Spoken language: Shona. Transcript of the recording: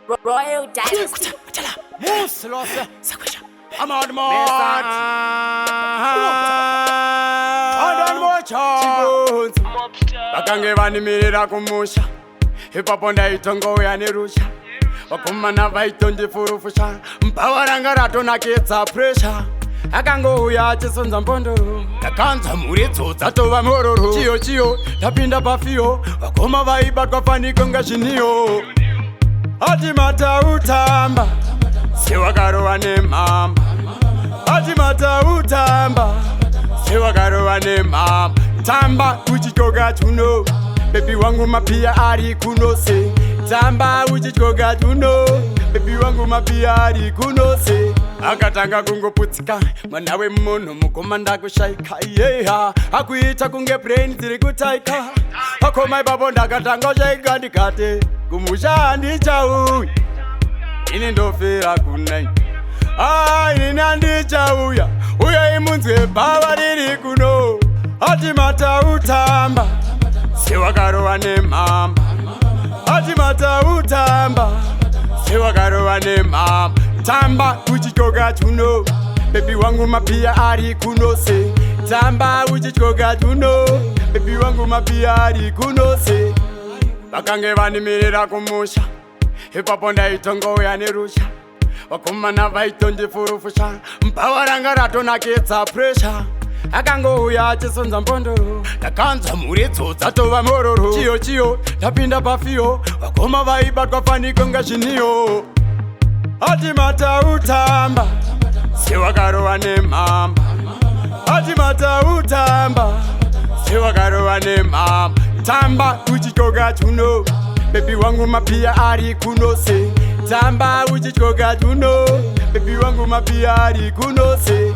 Royal Dynasty. I'm on the march. On the march. Bakangevanimirira kumusha ipapo ndaitongoya nerusha vakomana vaitondifurufusha mpava ranga ratonakidza presha akangouya achisonza mbondo takanza mhuri dzodza tova mororo chiyo tapinda pafiyo vakoma vaibatwa faniko ngazviniyo ati matautamba sewakarova nemhamba ati matautamba sewakarova nemhamba tamba uchityoka tuno bebi wangu mapia ari kunose tamba uchityoka tuno bebi wangu mapia ari kunose akatanga kungoputsika mwana wemunhu mukoma ndakushaika yeha akuita kunge brain dziri kutaika akoma ipapo ndakatanga shaika ndikate kumusha handichauya ini ndofira kunai ini handichauya uya imunzwe bhava riri kuno ati matautamba sewakarova nemhamba ati matautamba sewakarova nemhamba tamba uchityoka tuno bebi wangu mapia ari kunose tamba uchityoka tuno bebi wangu mapia ari kunose vakange vanimirira kumusha ipapo ndaitongoya nerusha vakomana vaitondifurufusha mpava ranga ratonakidza presha akangouya achisonza mbondo takanza mhuri dzodza tova mororo chiyo tapinda pafiyo vakoma vaibatwa faniko ngazviniyo ati matautamba sewakarova nemhamba ati matautamba sewakarova nemhamba tamba uchityoka tuno bebi wangu mapia ari kunose tamba uchityoka tuno bebi wangu mapia ari kunose